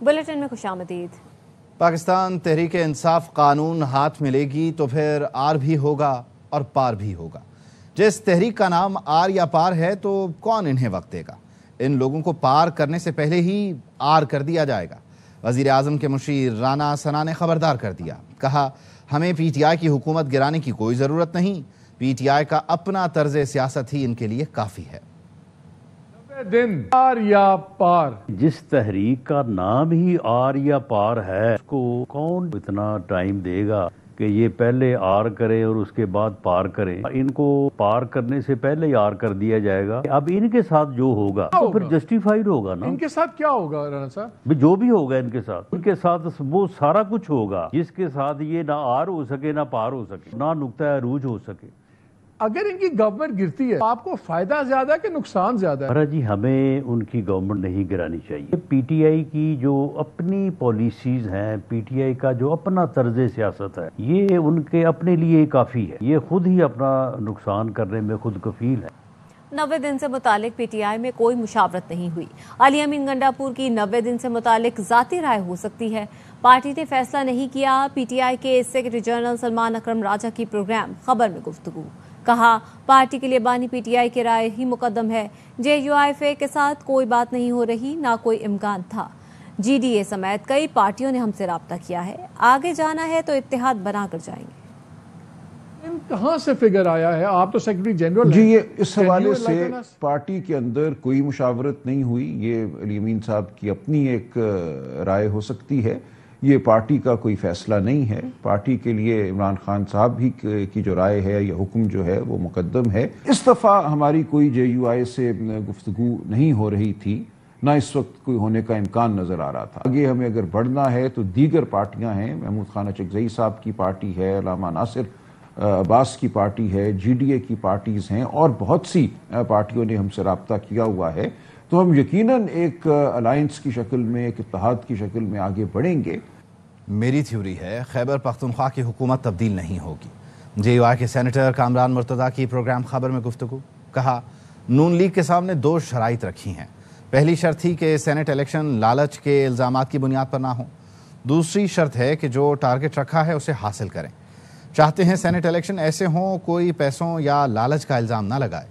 Bulletin में खुशामदीद। पाकिस्तान तहरीक इंसाफ कानून हाथ में लेगी तो फिर आर भी होगा और पार भी होगा। जिस तहरीक का नाम आर या पार है तो कौन इन्हें वक्त देगा। इन लोगों को पार करने से पहले ही आर कर दिया जाएगा। वज़ीर आज़म के मुशीर राना सना ने खबरदार कर दिया, कहा हमें पीटीआई की हुकूमत गिराने की कोई ज़रूरत नहीं, पीटीआई का अपना तर्ज सियासत ही इनके लिए काफ़ी है। दिन आर या पार, जिस तहरीक का नाम ही आर या पार है उसको कौन इतना टाइम देगा कि ये पहले आर करे और उसके बाद पार करे। इनको पार करने से पहले ही आर कर दिया जाएगा। अब इनके साथ जो होगा तो फिर जस्टिफाइड होगा ना। इनके साथ क्या होगा राणा साहब? जो भी होगा इनके साथ वो सारा कुछ होगा जिसके साथ ये ना आर हो सके ना पार हो सके, ना नुक्ता अरूज हो सके। अगर इनकी गवर्नमेंट गिरती है आपको फायदा ज्यादा है कि नुकसान ज्यादा है? जी हमें उनकी गवर्नमेंट नहीं गिरानी चाहिए। पीटीआई की जो अपनी पॉलिसीज हैं, पीटीआई का जो अपना तर्ज सियासत है, ये उनके अपने लिए काफी है। ये खुद ही अपना नुकसान करने में खुद कफील है। 90 दिन से मुतालिक पीटीआई में कोई मुशावरत नहीं हुई। अली अमीन गंडापुर की 90 दिन से मुतालिक जाती राय हो सकती है। पार्टी ने फैसला नहीं किया। पीटीआई के सेक्रेटरी जनरल सलमान अकरम राजा की प्रोग्राम खबर में गुफ्तगू, कहा पार्टी के लिए बानी पीटीआई की राय ही मुकद्दम है। जेयूआईएफ के साथ कोई बात नहीं हो रही, ना कोई इम्कान था। जीडीए समेत कई पार्टियों ने हमसे राब्ता किया है। आगे जाना है तो इत्तेहाद बनाकर जाएंगे। कहाँ से फिगर आया है? आप तो सेक्रेटरी जनरल जी, ये इस हवाले से पार्टी के अंदर कोई मुशावरत नहीं हुई। ये अली अमीन साहब की अपनी एक राय हो सकती है। ये पार्टी का कोई फैसला नहीं है। पार्टी के लिए इमरान खान साहब भी की जो राय है या हुक्म जो है वो मुकद्दम है। इस दफ़ा हमारी कोई जेयूआई से गुफ्तगू नहीं हो रही थी, ना इस वक्त कोई होने का इम्कान नज़र आ रहा था। आगे हमें अगर बढ़ना है तो दीगर पार्टियां हैं। महमूद खान अचकज़ई साहब की पार्टी है, अल्लामा नासिर अब्बास की पार्टी है, जीडीए की पार्टीज़ हैं और बहुत सी पार्टियों ने हमसे रब्ता किया हुआ है। तो हम यकीनन एक अलायंस की शक्ल में, एक इत्तेहाद की शक्ल में आगे बढ़ेंगे। मेरी थ्योरी है खैबर पख्तूनख्वा की हुकूमत तब्दील नहीं होगी। जेयूआई के सेनेटर कामरान मुर्तज़ा की प्रोग्राम खबर में गुफ्तगू, कहा नून लीग के सामने 2 शराइत रखी हैं। पहली शर्त थी कि सेनेट इलेक्शन लालच के इल्ज़ामात की बुनियाद पर ना हो। दूसरी शर्त है कि जो टारगेट रखा है उसे हासिल करें। चाहते हैं सेनेट इलेक्शन ऐसे हों कोई पैसों या लालच का इल्ज़ाम ना लगाए।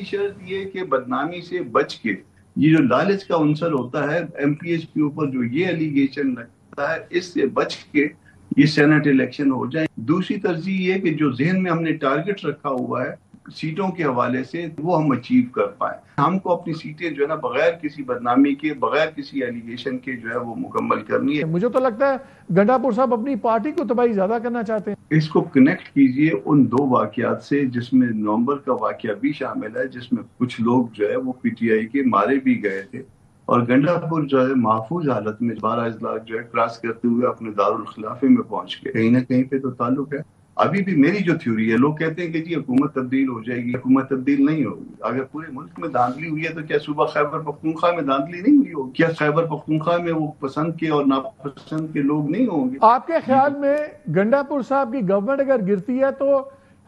शर्त ये कि बदनामी से बच के, ये जो लालच का अंसर होता है एमपीएच के ऊपर जो ये एलिगेशन लगता है, इससे बच के ये सेनेट इलेक्शन हो जाए। दूसरी तरजीह ये कि जो जहन में हमने टारगेट रखा हुआ है सीटों के हवाले से, वो हम अचीव कर पाए। हमको अपनी सीटें जो है ना बगैर किसी बदनामी के, बगैर किसी एलिगेशन के जो है वो मुकम्मल करनी है। मुझे तो लगता है गंडापुर साहब अपनी पार्टी को तबाही ज्यादा करना चाहते हैं। इसको कनेक्ट कीजिए उन 2 वाकयात से जिसमें नवंबर का वाकया भी शामिल है, जिसमें कुछ लोग जो है वो पीटीआई के मारे भी गए थे और गंडापुर जो है महफूज हालत में 12 अजलास जो है क्रॉस करते हुए अपने दारुल खिलाफे में पहुंच गए। कहीं ना कहीं पे तो ताल्लुक है। अभी भी मेरी जो थ्योरी है, लोग कहते हैं कि जी हुकूमत तब्दील हो जाएगी, हुकूमत तब्दील नहीं होगी। अगर पूरे मुल्क में धांधली हुई है तो क्या सुबह खैबर पख्तूनख्वा में धांधली नहीं हुई होगी? क्या खैबर पख्तूनख्वा में वो पसंद के और नापसंद के लोग नहीं होंगे? आपके ख्याल में गंडापुर साहब की गवर्नमेंट अगर गिरती है तो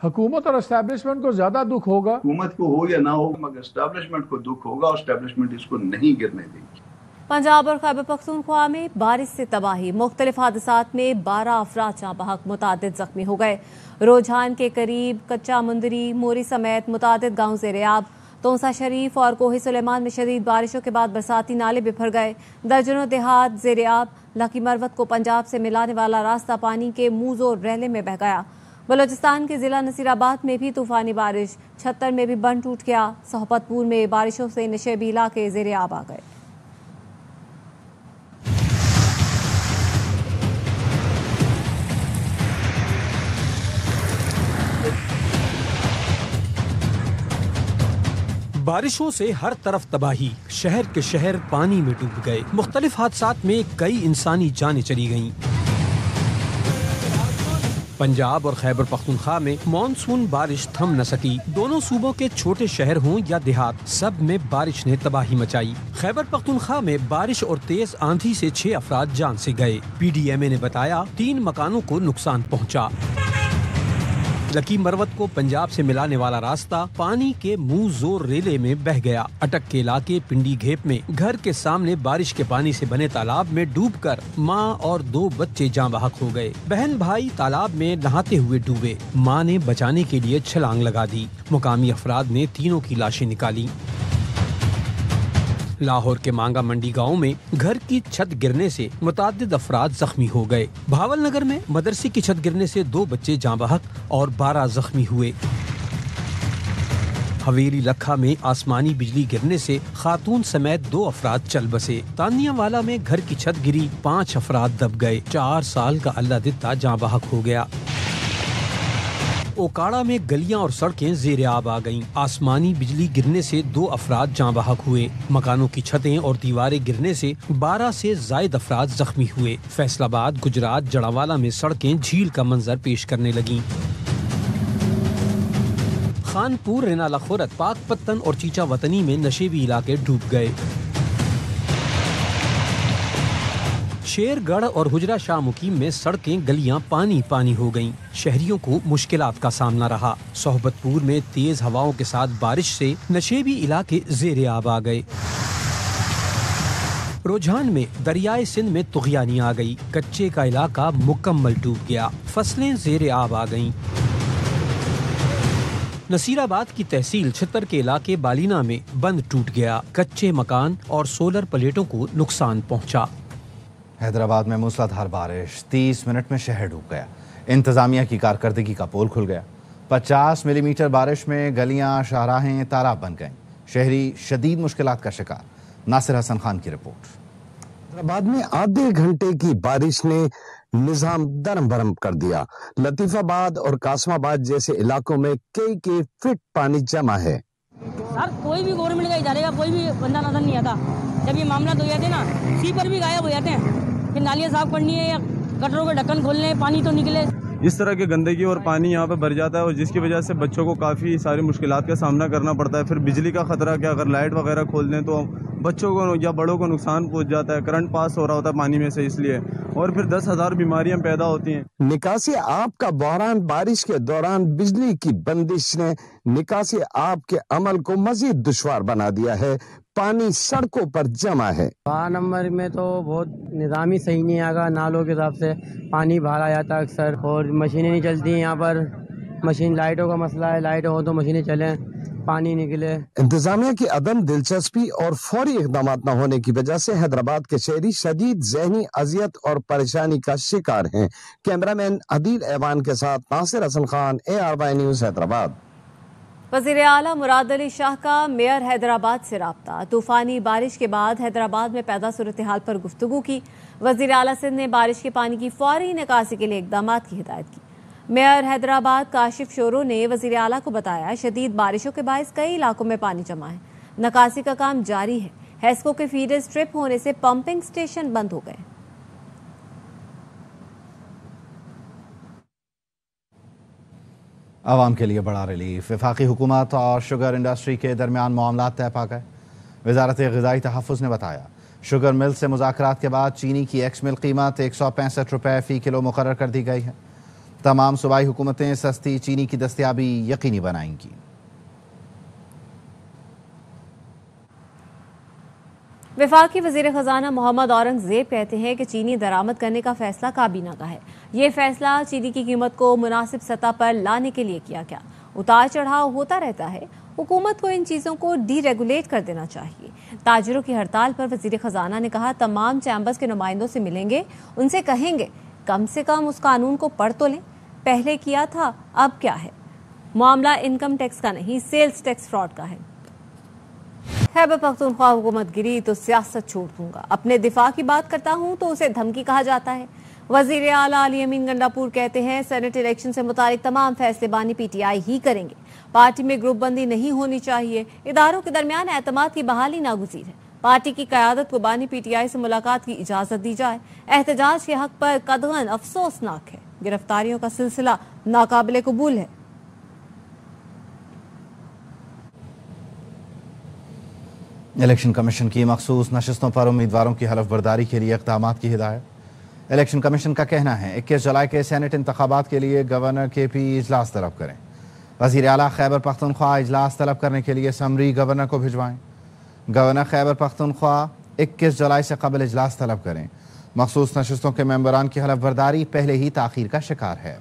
हुकूमत और एस्टैब्लिशमेंट को ज्यादा दुख होगा? हुकूमत को हो या ना हो, मगर एस्टैब्लिशमेंट को दुख होगा और एस्टैब्लिशमेंट इसको नहीं गिरने देगी। पंजाब और खैबर पख्तूनख्वा में बारिश से तबाही, मुख्तलिफ हादसात में 12 अफराद जहाँ बहक, मुतादिद जख्मी हो गए। रोजान के करीब कच्चा मुंदरी, मोरी समेत मुतादिद गाँव ज़ेर-ए-आब। तोंसा शरीफ और कोही सुलेमान में शदीद बारिशों के बाद बरसाती नाले बिफर गए। दर्जनों देहात ज़ेर-ए-आब। लकी मरवत को पंजाब से मिलाने वाला रास्ता पानी के मुंह रहले में बह गया। बलोचिस्तान के जिला नसीराबाद में भी तूफानी बारिश, छत्तर में भी बंद टूट गया। सोहबतपुर में बारिशों से नशेबी इलाके ज़ेर-ए-आब आ गए। बारिशों से हर तरफ तबाही, शहर के शहर पानी में डूब गए। मुख्तलिफ हादसात में कई इंसानी जानें चली गईं। पंजाब और खैबर पख्तूनख्वा में मानसून बारिश थम न सकी। दोनों सूबों के छोटे शहर हों या देहात, सब में बारिश ने तबाही मचाई। खैबर पख्तूनख्वा में बारिश और तेज आंधी से 6 अफराद जान से गए। पीडीएमए ने बताया 3 मकानों को नुकसान पहुंचा। लकी मरवत को पंजाब से मिलाने वाला रास्ता पानी के मुंह जोर रेले में बह गया। अटक के इलाके पिंडी घेप में घर के सामने बारिश के पानी से बने तालाब में डूबकर मां और 2 बच्चे जाँ बहक हो गए। बहन भाई तालाब में नहाते हुए डूबे। मां ने बचाने के लिए छलांग लगा दी। मुकामी अफराद ने तीनों की लाशें निकाली। लाहौर के मांगा मंडी गांव में घर की छत गिरने से मुताद्दिद अफराद जख्मी हो गए। भावल नगर में मदरसे की छत गिरने से 2 बच्चे जाँ बहक और 12 जख्मी हुए। हवेली लखा में आसमानी बिजली गिरने से खातून समेत 2 अफराद चल बसे। तानियावाला में घर की छत गिरी, 5 अफराद दब गए। 4 साल का अल्लाह दित्ता जाँ बहक हो गया। ओकाड़ा में गलियां और सड़कें ज़ेरे आब आ गईं। आसमानी बिजली गिरने से 2 अफराद जाँ बहक हुए। मकानों की छतें और दीवारें गिरने से 12 से ज़ायद अफराद जख्मी हुए। फैसलाबाद, गुजरात, जड़ावाला में सड़कें झील का मंजर पेश करने लगीं। खानपुर, रेनाला खुरद, पाक पत्तन और चीचा वतनी में नशेबी इलाके डूब गए। शेरगढ़ और हुजरा शाह मुकीम में सड़कें गलियां पानी पानी हो गईं। शहरियों को मुश्किलात का सामना रहा। सोहबतपुर में तेज हवाओं के साथ बारिश से नशेबी इलाके ज़ेरे आब आ गए। रुझान में दरियाए सिंध में तुग़यानी आ गई। कच्चे का इलाका मुकम्मल डूब गया। फसलें ज़ेरे आब आ गईं। नसीराबाद की तहसील छितर के इलाके बालीना में बंद टूट गया। कच्चे मकान और सोलर प्लेटों को नुकसान पहुंचा। हैदराबाद में मूसलाधार बारिश, 30 मिनट में शहर डूब गया। इंतजामिया की कारकर्दगी का पोल खुल गया। 50 मिलीमीटर बारिश में गलियां, शाहराहें तालाब बन गईं। शहरी शदीद मुश्किलात का शिकार। नासिर हसन खान की रिपोर्ट। हैदराबाद में आधे घंटे की बारिश ने निजाम दरम भरम कर दिया। लतीफाबाद और कासमाबाद जैसे इलाकों में कई फीट पानी जमा है। सर, कोई भी गवर्नमेंट का इदारे का कोई भी बंदा नजर नहीं आता। जब ये मामला हो जाते हैं ना, स्वीपर भी गायब हो जाते हैं। फिर नालियाँ साफ करनी है या गटरों के ढक्कन खोलने हैं, पानी तो निकले। इस तरह की गंदगी और पानी यहाँ पे भर जाता है, और जिसकी वजह से बच्चों को काफ़ी सारी मुश्किलात का सामना करना पड़ता है। फिर बिजली का खतरा, कि अगर लाइट वगैरह खोल दें तो बच्चों को या बड़ों को नुकसान पहुँच जाता है। करंट पास हो रहा होता है पानी में से, इसलिए, और फिर 10,000 बीमारियां पैदा होती हैं। निकासी आब का बहरान। बारिश के दौरान बिजली की बंदिश ने निकासी आब के अमल को मजीद दुश्वार बना दिया है। पानी सड़कों पर जमा है। 12 नंबर में तो बहुत निज़ाम ही सही नहीं आगा। नालों के हिसाब से पानी भरा जाता है अक्सर, और मशीनें नहीं चलती हैं यहाँ पर। मशीन लाइटों का मसला है, लाइट हो तो मशीनें चलें, पानी निकले। इंतजामिया की अदम दिलचस्पी और फौरी इक़दाम न होने की वजह से हैदराबाद के शहरी शदीद ज़हनी अजियत और परेशानी का शिकार हैं। कैमरामैन अदील ऐवान के साथ नासिर हसन खान, ARY न्यूज़, हैदराबाद। वज़ीर आला मुराद अली शाह का मेयर हैदराबाद से राब्ता। तूफानी बारिश के बाद हैदराबाद में पैदा सूरत हाल पर गुफ्तगू की। वज़ीर आला सिंध ने बारिश के पानी की फौरी निकासी के लिए इक़दाम की हिदायत की। मेयर हैदराबाद काशिफ शोरो ने वज़ीर आला को बताया, शदीद बारिशों के बायस कई इलाकों में पानी जमा है। निकासी का काम जारी है। हेस्को के फीडर स्ट्रिप होने से पंपिंग स्टेशन बंद हो गए। आवाम के लिए बड़ा रिलीफ। वफाकी हुकूमत और शुगर इंडस्ट्री के दरमियान मामलात तय पा गए। वज़ारत ग़िज़ाई तहफ़्फ़ुज़ ने बताया, शुगर मिल से मुज़ाकरात के बाद चीनी की एक्स मिल कीमत 165 रुपये फ़ी किलो मुकर्रर कर दी गई है। तमाम सूबाई हुकूमतें सस्ती चीनी की दस्तयाबी यकीनी बनाएंगी। वफाकी वज़ीर ख़जाना मोहम्मद औरंगज़ेब कहते हैं कि चीनी दरामद करने का फैसला काबीना का है। ये फैसला चीनी की कीमत को मुनासिब सतह पर लाने के लिए किया गया। उतार चढ़ाव होता रहता है, हुकूमत को इन चीज़ों को डीरेगुलेट कर देना चाहिए। ताजिरों की हड़ताल पर वज़ीर ख़जाना ने कहा, तमाम चैम्बर्स के नुमाइंदों से मिलेंगे, उनसे कहेंगे कम से कम उस कानून को पढ़ तो लें, पहले किया था अब क्या है। मामला इनकम टैक्स का नहीं, सेल्स टैक्स फ्रॉड का है। खैबर पख्तूनख्वा हुकूमत गिरी तो सियासत छोड़ दूंगा, अपने दिफा की बात करता हूं तो उसे धमकी कहा जाता है। वजीर आला अली अमीन गंडापुर कहते हैं, सेनेट इलेक्शन से मुतालिक तमाम फैसले बानी PTI ही करेंगे। पार्टी में ग्रुप बंदी नहीं होनी चाहिए। इदारों के दरमियान एतमाद की बहाली नागुज़ीर है। पार्टी की क़यादत को बानी PTI से मुलाकात की इजाज़त दी जाए। एहतजाज के हक पर कदगन अफसोसनाक है। गिरफ्तारियों का सिलसिला नाकाबिले कबूल है। इलेक्शन कमीशन की मखसूस नशस्तों पर उम्मीदवारों की हलफ बर्दारी के लिए इक़दामात की हिदायत। الیکشن کمیشن کا کہنا ہے 21 جولائی کے سینٹ انتخابات کے لیے گورنر کے پی اجلاس طلب کریں۔ وزیر اعلیٰ خیبر پختونخوا اجلاس طلب کرنے کے لیے سمری گورنر کو بھجوائیں۔ گورنر خیبر پختونخوا 21 جولائی سے قبل اجلاس طلب کریں۔ مخصوص نشستوں کے ممبران کی حلف برداری پہلے ہی تاخیر کا شکار ہے۔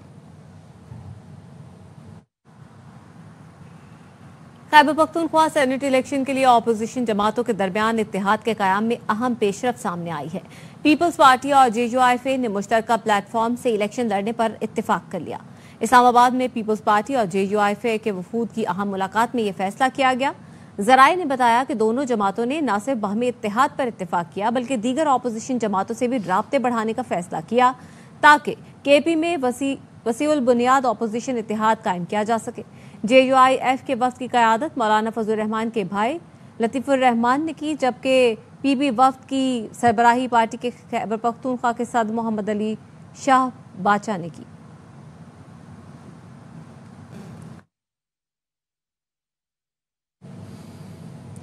خیبر پختونخوا سینٹ الیکشن کے لیے اپوزیشن جماعتوں کے درمیان اتحاد کے قیام میں اہم پیش رفت سامنے آئی ہے۔ پیپلز پارٹی اور JUIF نے مشترکہ پلیٹ فارم سے الیکشن لڑنے پر اتفاق کر لیا۔ اسلام آباد میں پیپلز پارٹی اور JUIF کے وفود کی اہم ملاقات میں یہ فیصلہ کیا گیا۔ ذرائع نے بتایا کہ دونوں جماعتوں نے نہ صرف باہمی اتحاد پر اتفاق کیا بلکہ دیگر اپوزیشن جماعتوں سے بھی رابطے بڑھانے کا فیصلہ کیا تاکہ KP میں وسیع البنیاد اپوزیشن اتحاد قائم کیا جا سکے۔ JUIF کے وفد کی قیادت مولانا فضل الرحمان کے بھائی لطیف الرحمان نے کی، جبکہ PB وفد کی سربراہی پارٹی کے خیبر پختونخوا کے صدر محمد علی شاہ باچا نے کی۔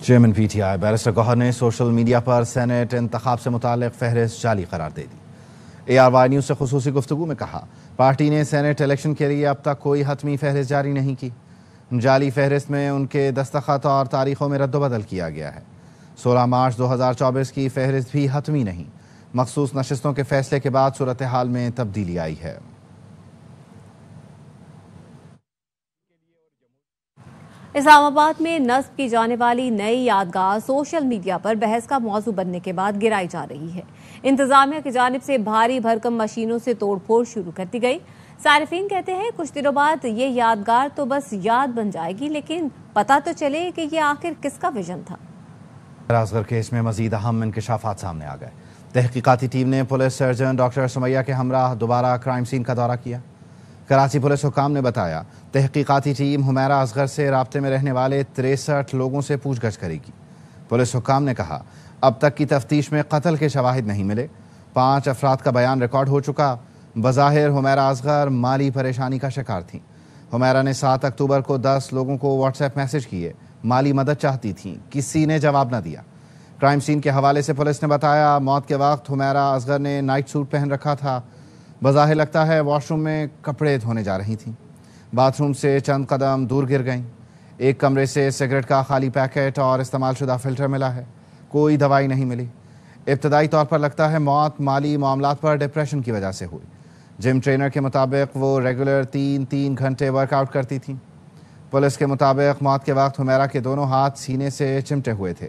چیئرمین PTI بیرسٹر گوہر نے سوشل میڈیا پر سینٹ انتخاب سے متعلق فہرست جعلی قرار دے دی۔ ARY نیوز سے خصوصی گفتگو میں کہا پارٹی نے سینٹ الیکشن کے لیے اب تک کوئی حتمی فہرست جاری نہیں کی۔ جعلی فہرست میں ان کے دستخط اور تاریخوں میں رد و بدل کیا گیا ہے۔ 16 مارچ 2024 کی فہرست بھی حتمی نہیں۔ مخصوص نشستوں کے فیصلے کے بعد صورتحال میں تبدیلی آئی ہے۔ اسلام آباد میں نصب کی جانے والی نئی یادگار سوشل میڈیا پر بحث کا موضوع بننے کے بعد گرائی جا رہی ہے۔ انتظامیہ کی جانب سے بھاری بھرکم مشینوں سے توڑ پھوڑ شروع کر دی گئی۔ صارفین کہتے ہیں کچھ دنوں بعد یہ یادگار تو بس یاد بن جائے گی، لیکن پتہ تو چلے کہ یہ آخر کس کا ویژن تھا۔ اصغر کیس میں مزید اہم انکشافات سامنے آ گئے۔ تحقیقاتی ٹیم نے پولیس سرجن ڈاکٹر سمیہ کے ہمراہ دوبارہ کرائم سین کا دورہ کیا۔ کراچی پولیس حکام نے بتایا تحقیقاتی ٹیم حمیرہ اصغر سے رابطے میں رہنے والے 63 لوگوں سے پوچھ گچھ کرے گی۔ پولیس حکام نے کہا اب تک کی تفتیش میں قتل کے شواہد نہیں ملے، 5 افراد کا بیان ریکارڈ ہو چکا۔ بظاہر حمیرہ اصغر مالی پریشانی کا شکار تھیں۔ حمیرہ نے 7 اکتوبر کو 10 لوگوں کو واٹس ایپ میسج کیے، مالی مدد چاہتی تھیں، کسی نے جواب نہ دیا۔ کرائم سین کے حوالے سے پولیس نے بتایا موت کے وقت حمیرہ اصغر نے نائٹ سوٹ پہن رکھا تھا۔ بظاہر لگتا ہے واش روم میں کپڑے دھونے جا رہی تھیں۔ باتھ روم سے چند قدم دور گر گئیں۔ ایک کمرے سے سگریٹ کا خالی پیکٹ اور استعمال شدہ فلٹر ملا ہے، کوئی دوائی نہیں ملی۔ ابتدائی طور پر لگتا ہے موت مالی معاملات پر ڈپریشن کی وجہ سے ہوئی۔ جم ٹرینر کے مطابق وہ ریگولر 3 گھنٹے ورک آؤٹ کرتی تھیں۔ پولیس کے مطابق موت کے وقت حمیرہ کے دونوں ہاتھ سینے سے چمٹے ہوئے تھے،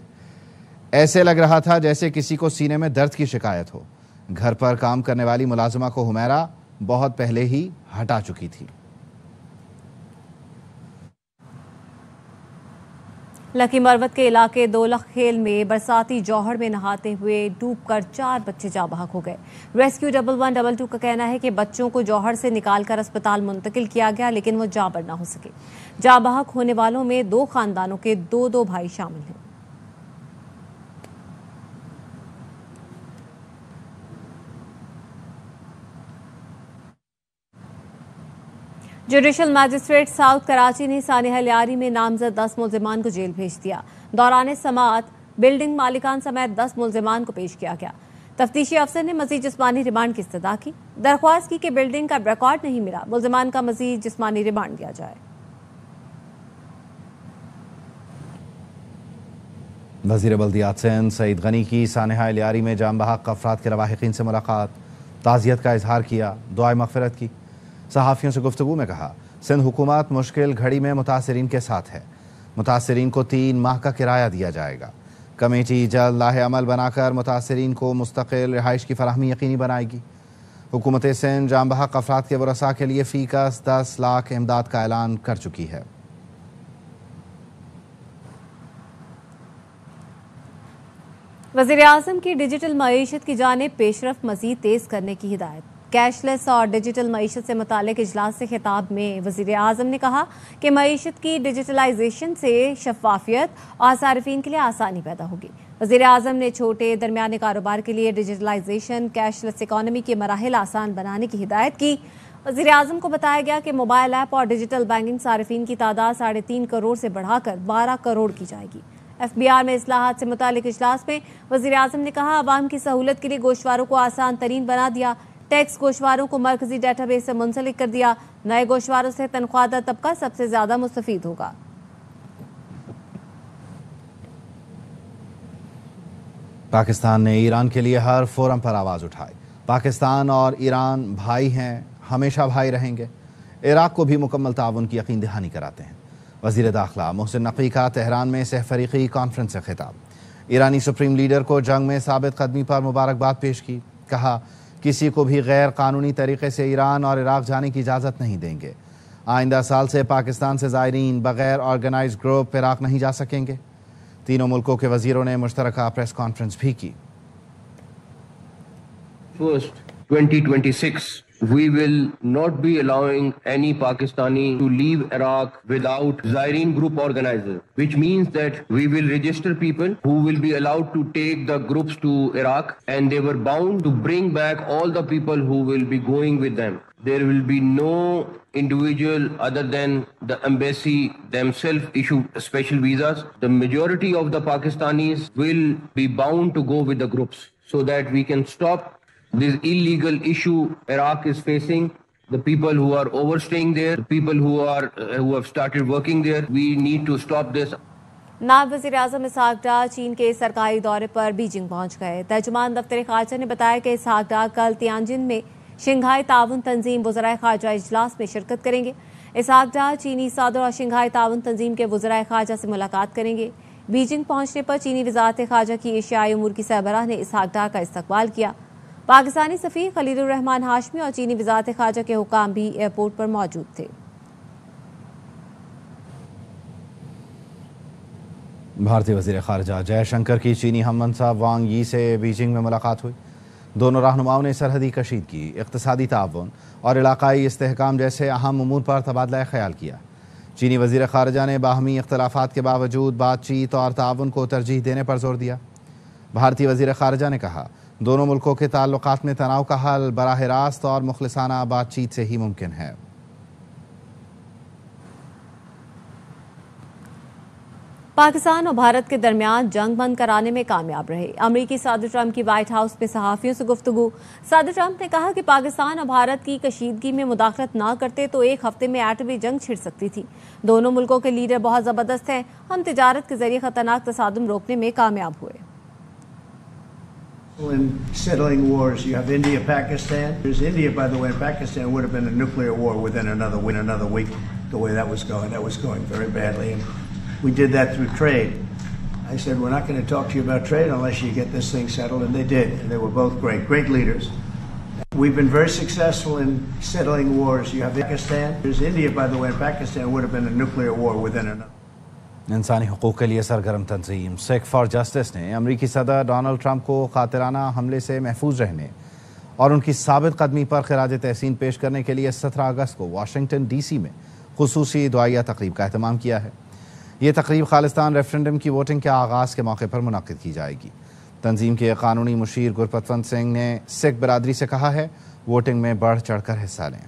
ایسے لگ رہا تھا جیسے کسی کو سینے میں درد کی شکایت ہو۔ گھر پر کام کرنے والی ملازمہ کو حمیرہ بہت پہلے ہی ہٹا چکی تھی۔ لکی مروت کے علاقے دولخ کھیل میں برساتی جوہر میں نہاتے ہوئے ڈوب کر 4 بچے جاں بحق ہو گئے۔ ریسکیو 1122 کا کہنا ہے کہ بچوں کو جوہر سے نکال کر اسپتال منتقل کیا گیا، لیکن وہ جاں بحق نہ ہو سکے۔ جاں بحق ہونے والوں میں 2 خاندانوں کے 2 بھائی شامل ہیں۔ جوڈیشل میجسٹریٹ ساؤتھ کراچی نے سانحہ لیاری میں نامزد 10 ملزمان کو جیل بھیج دیا۔ دوران سماعت بلڈنگ مالکان سمیت 10 ملزمان کو پیش کیا گیا۔ تفتیشی افسر نے مزید جسمانی ریمانڈ کی استدعا کی، درخواست کی کہ بلڈنگ کا ریکارڈ نہیں ملا، ملزمان کا مزید جسمانی ریمانڈ دیا جائے۔ وزیر بلدیات سندھ سعید غنی کی سانحہ لیاری میں جاں بحق افراد کے لواحقین سے ملاقات، تعزیت کا اظہار کیا، دعائے مغفرت کی۔ صحافیوں سے گفتگو میں کہا سندھ حکومت مشکل گھڑی میں متاثرین کے ساتھ ہے، متاثرین کو 3 ماہ کا کرایہ دیا جائے گا۔ کمیٹی جلد لاہ عمل بنا کر متاثرین کو مستقل رہائش کی فراہمی یقینی بنائے گی۔ حکومت سندھ جاں بحق افراد کے ورثاء کے لیے فی کس 10 لاکھ امداد کا اعلان کر چکی ہے۔ وزیر اعظم کی ڈیجیٹل معیشت کی جانب پیش رفت مزید تیز کرنے کی ہدایت۔ کیش لیس اور ڈیجیٹل معیشت سے متعلق اجلاس سے خطاب میں وزیر اعظم نے کہا کہ معیشت کی ڈیجیٹلائزیشن سے شفافیت اور صارفین کے لیے آسانی پیدا ہوگی۔ وزیر اعظم نے چھوٹے درمیانے کاروبار کے لیے ڈیجیٹلائزیشن کیش لیس اکانومی کے مراحل آسان بنانے کی ہدایت کی۔ وزیر اعظم کو بتایا گیا کہ موبائل ایپ اور ڈیجیٹل بینکنگ صارفین کی تعداد 3.5 کروڑ سے بڑھا کر 12 کروڑ کی جائے گی۔ FBR में इस्लाहात से मुतालिक इजलास में वज़ीर आज़म ने कहा, आवाम की सहूलत के लिए गोशवारों को आसान तरीन बना दिया। टैक्स गोशवारों को मरकजी डेटाबेस से मुंसलिक कर दिया। नए गोशवारों से तनख्वाहदार तबका सबसे ज्यादा मुस्तफीद होगा। पाकिस्तान ने ईरान के लिए हर फोरम पर आवाज़ उठाई। पाकिस्तान और ईरान भाई हैं, हमेशा भाई रहेंगे। इराक को भी मुकम्मल ताउन की यकीन दहानी कराते हैं। वज़ीर दाखिला मोहसिन नक़वी का तेहरान में सहफ़रीक़ी कॉन्फ्रेंस से खिताब। ईरानी सुप्रीम लीडर को जंग में साबित कदमी पर मुबारकबाद पेश की। कहा, किसी को भी गैर कानूनी तरीके से ईरान और इराक जाने की इजाज़त नहीं देंगे। आइंदा साल से पाकिस्तान से ज़ायरीन बग़ैर ऑर्गेनाइज्ड ग्रुप इराक नहीं जा सकेंगे। तीनों मुल्कों के वज़ीरों ने मुश्तरका प्रेस कॉन्फ्रेंस भी की। 2026 we will not be allowing any Pakistani to leave Iraq without Zaireen group organizer, which means that we will register people who will be allowed to take the groups to Iraq, and they were bound to bring back all the people who will be going with them. There will be no individual other than the embassy themselves issue special visas. The majority of the Pakistanis will be bound to go with the groups so that we can stop this illegal issue Iraq is facing. The people who are overstaying there, the people who have started working there, we need to stop this. नायब वज़ीर आज़म इसहाक डार चीन के सरकारी दौरे पर Beijing पहुंच गए। तर्जुमान दफ्तर खारजा ने बताया कि इसहाक डार कल तियानजिन में शंघाई ताउन तंजीम वज़राए खारजा इजलास में शिरकत करेंगे। इसहाक डार चीनी सदर और शंघाई ताउन तंजीम के वज़राए खारजा से मुलाकात करेंगे। बीजिंग पहुंचने पर चीनी वज़ारत खारजा की एशियाई उमूर की सरबराह ने इसहाक डार का इस्तकबाल किया। पाकिस्तानी सफ़ीर खलीलुर रहमान हाशमी और चीनी वज़ारत खारजा के हुकाम भी एयरपोर्ट पर मौजूद थे। भारतीय वज़ीर ख़ारजा जयशंकर की चीनी हममंसब वांग यी से बीजिंग में मुलाकात हुई। दोनों रहनुमाओं ने सरहदी कशीदगी, इक़्तिसादी ताउन और इलाकाई इस्तेहकाम जैसे अहम उमूर पर तबादला ख़याल किया। चीनी वज़ीर ख़ारजा ने बाहमी इख्तलाफात के बावजूद बातचीत और ताउन को तरजीह देने पर जोर दिया। भारतीय वज़ीर ख़ारजा ने कहा, दोनों मुल्कों के ताल्लुकात में तनाव का हल बराह रास्त और मुखलिसाना बातचीत से ही मुमकिन है। पाकिस्तान और भारत के दरमियान जंग बंद कराने में कामयाब रहे। अमरीकी सदर ट्रंप की व्हाइट हाउस में सहाफ़ियों से गुफ्तगू। सदर ट्रंप ने कहा कि पाकिस्तान और भारत की कशीदगी में मुदाखलत न करते तो एक हफ्ते में एटमी जंग छिड़ सकती थी। दोनों मुल्कों के लीडर बहुत ज़बरदस्त हैं। हम तिजारत के जरिए खतरनाक तसादुम रोकने में कामयाब हुए। In settling wars, you have India, Pakistan. There's India, by the way, and Pakistan would have been a nuclear war within another week. The way that was going very badly, and we did that through trade. I said, we're not going to talk to you about trade unless you get this thing settled, and they did. And they were both great leaders. We've been very successful in settling wars. You have Pakistan. There's India, by the way, and Pakistan would have been a nuclear war within another. इंसानी हुकूक के लिए सरगर्म तंजीम Sikh for justice ने अमरीकी सदर Donald Trump को कातिलाना हमले से महफूज रहने और उनकी साबित कदमी पर खिराज तहसीन पेश करने के लिए 17 अगस्त को वाशिंगटन DC में खुसूसी दुआया तकरीब का एहतमाम किया है। ये तकरीब खालिस्तान रेफरेंडम की वोटिंग के आगाज़ के मौके पर मुनक़िद की जाएगी। तंजीम के कानूनी मुशीर गुरपतवंत सिंह ने सिख बरादरी से कहा है, वोटिंग में बढ़ चढ़ कर हिस्सा लें।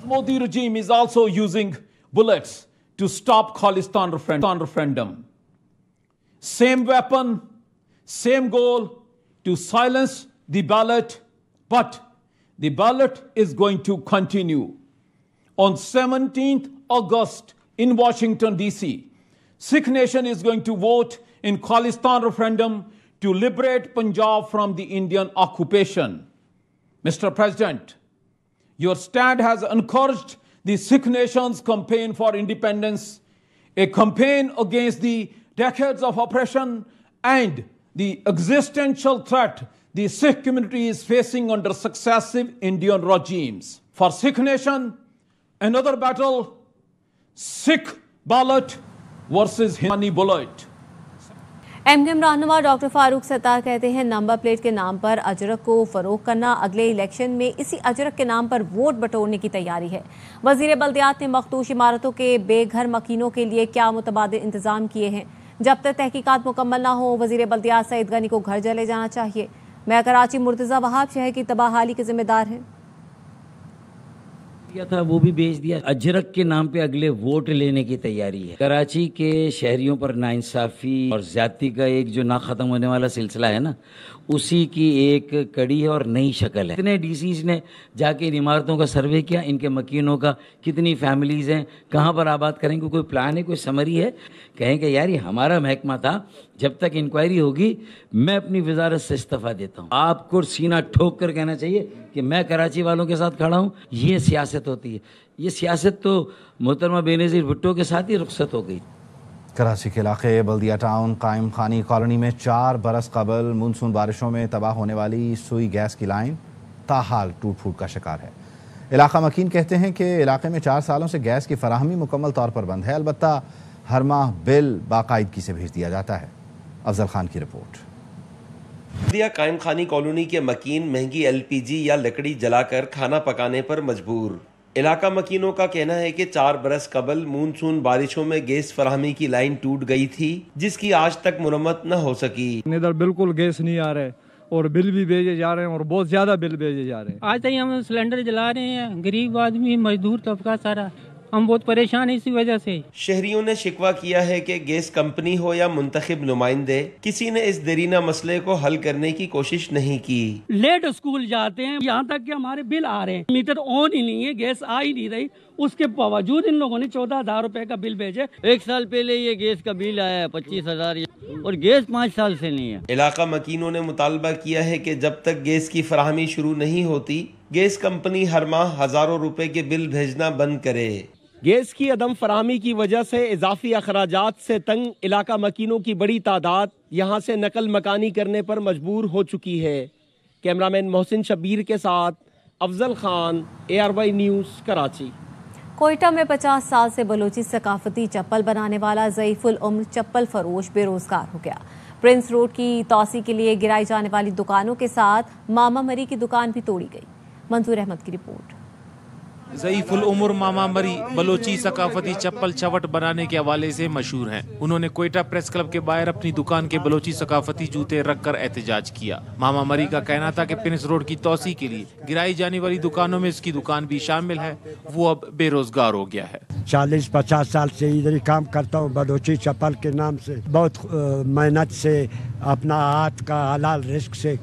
Modi regime is also using bullets to stop Khalistan referendum. Same weapon, same goal, to silence the ballot, but the ballot is going to continue. On 17th August in Washington, D.C., Sikh nation is going to vote in Khalistan referendum to liberate Punjab from the Indian occupation. Mr. President, your stand has encouraged the Sikh nation's campaign for independence, a campaign against the decades of oppression and the existential threat the Sikh community is facing under successive Indian regimes. For Sikh nation, another battle, Sikh ballot versus Hindustani bullet. MKM रहनुमा doctor Farooq Sattar कहते हैं, number plate के नाम पर अजरक को फरोग करना, अगले election में इसी अजरक के नाम पर वोट बटोरने की तैयारी है। वजीर बल्दियात ने मखदूश इमारतों के बेघर मकीनों के लिए क्या मुतबादिल इंतजाम किए हैं। जब तक तहकीकात मुकम्मल ना हो, वजीर बल्दियात सईद गनी को घर चले जाना चाहिए। मैं कराची मुर्तज़ा वहाब शहर की तबाहाली के जिम्मेदार हैं। کیا تھا وہ بھی بیچ دیا. اجرک کے نام پہ اگلے ووٹ لینے کی تیاری ہے. کراچی کے شہریوں پر ناانصافی اور زیادتی کا ایک جو نہ ختم ہونے والا سلسلہ ہے نا, اسی کی ایک کڑی ہے اور نئی شکل ہے. اتنے ڈی سیز نے جا کے ان عمارتوں کا سروے کیا, ان کے مکینوں کا, کتنی فیملیز ہیں, کہاں پر آباد کریں گے, کوئی پلان ہے, کوئی سمری ہے. کہیں کہ یار یہ ہمارا محکمہ تھا, جب تک انکوائری ہوگی میں اپنی وزارت سے استعفیٰ دیتا ہوں. آپ کو سینہ ٹھوک کر کہنا چاہیے کہ میں کراچی والوں کے ساتھ کھڑا ہوں. یہ سیاست ہوتی ہے. یہ سیاست تو محترمہ بینظیر بھٹو کے ساتھ ہی رخصت ہو گئی. کراچی کے علاقے بلدیہ ٹاؤن قائم خانی کالونی میں 4 برس قبل مونسون بارشوں میں تباہ ہونے والی سوئی گیس کی لائن تاحال ٹوٹ پھوٹ کا شکار ہے. علاقہ مکین کہتے ہیں کہ علاقے میں 4 سالوں سے گیس کی فراہمی مکمل طور پر بند ہے, البتہ ہر ماہ بل باقاعدگی سے بھیج دیا جاتا ہے. افضل خان کی رپورٹ. بلدیہ قائم خانی کالونی کے مکین مہنگی LPG یا لکڑی جلا کر کھانا پکانے پر مجبور. علاقہ مکینوں کا کہنا ہے کہ 4 برس قبل مونسون بارشوں میں گیس فراہمی کی لائن ٹوٹ گئی تھی, جس کی آج تک مرمت نہ ہو سکی. ادھر بالکل گیس نہیں آ رہے اور بل بھی بھیجے جا رہے ہیں اور بہت زیادہ بل بھیجے جا رہے ہیں. آج تک ہم سلنڈر جلا رہے ہیں, غریب آدمی, مزدور طبقہ سارا ہم بہت پریشان ہیں اسی وجہ سے. شہریوں نے شکوہ کیا ہے کہ گیس کمپنی ہو یا منتخب نمائندے, کسی نے اس دیرینہ مسئلے کو حل کرنے کی کوشش نہیں کی. لیٹ اسکول جاتے ہیں, یہاں تک کہ ہمارے بل آ رہے ہیں, میٹر آن ہی نہیں ہے, گیس آ ہی نہیں رہی, اس کے باوجود ان لوگوں نے 14,000 روپے کا بل بھیجے. 1 سال پہلے یہ گیس کا بل آیا ہے 25,000 اور گیس 5 سال سے نہیں ہے. علاقہ مکینوں نے مطالبہ کیا ہے کہ جب تک گیس کی فراہمی شروع نہیں ہوتی, گیس کمپنی ہر ماہ ہزاروں روپے کے بل بھیجنا بند کرے. گیس کی عدم فراہمی کی وجہ سے اضافی اخراجات سے تنگ علاقہ مکینوں کی بڑی تعداد یہاں سے نقل مکانی کرنے پر مجبور ہو چکی ہے. کیمرامین محسن شبیر کے ساتھ افضل خان, ARY نیوز, کراچی. کوئٹہ میں 50 سال سے بلوچی ثقافتی چپل بنانے والا ضعیف العمر چپل فروش بے روزگار ہو گیا. پرنس روڈ کی توسیع کے لیے گرائی جانے والی دکانوں کے ساتھ ماما مری کی دکان بھی توڑی گئی. منظور احمد کی رپورٹ. ضعیف العمر ماما مری بلوچی ثقافتی چپل چوٹ بنانے کے حوالے سے مشہور ہیں. انہوں نے کوئٹہ پریس کلب کے باہر اپنی دکان کے بلوچی ثقافتی جوتے رکھ کر احتجاج کیا. ماما مری کا کہنا تھا کہ پرنس روڈ کی توسیع کے لیے گرائی جانے والی دکانوں میں اس کی دکان بھی شامل ہے, وہ اب بے روزگار ہو گیا ہے. 40-50 سال سے ادھر ہی کام کرتا ہوں بلوچی چپل کے نام سے. بہت محنت سے اپنا ہاتھ کا حلال رزق سے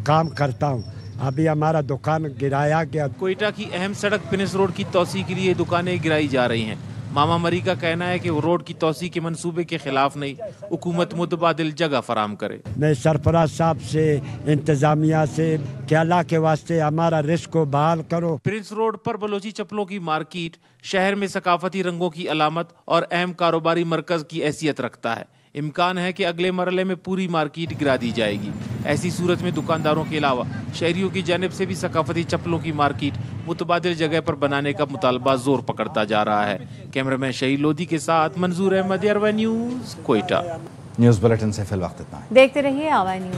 کام کرتا ہوں. ابھی ہمارا دکان گرایا گیا. کوئٹہ کی اہم سڑک پرنس روڈ کی توسیع کے لیے دکانیں گرائی جا رہی ہیں. ماما مری کا کہنا ہے کہ وہ روڈ کی توسیع کے منصوبے کے خلاف نہیں, حکومت متبادل جگہ فراہم کرے. میں سرفراز صاحب سے, انتظامیہ سے کہ اللہ کے واسطے ہمارا رزق کو بحال کرو. پرنس روڈ پر بلوچی چپلوں کی مارکیٹ شہر میں ثقافتی رنگوں کی علامت اور اہم کاروباری مرکز کی حیثیت رکھتا ہے. امکان ہے کہ اگلے مرحلے میں پوری مارکیٹ گرا دی جائے گی. ایسی صورت میں دکانداروں کے علاوہ شہریوں کی جانب سے بھی ثقافتی چپلوں کی مارکیٹ متبادل جگہ پر بنانے کا مطالبہ زور پکڑتا جا رہا ہے. کیمرامین شہید لودھی کے ساتھ Manzoor Ahmed, ARY news, Quetta. News bulletin سے فی الوقت اتنا. دیکھتے رہیے ARY نیوز.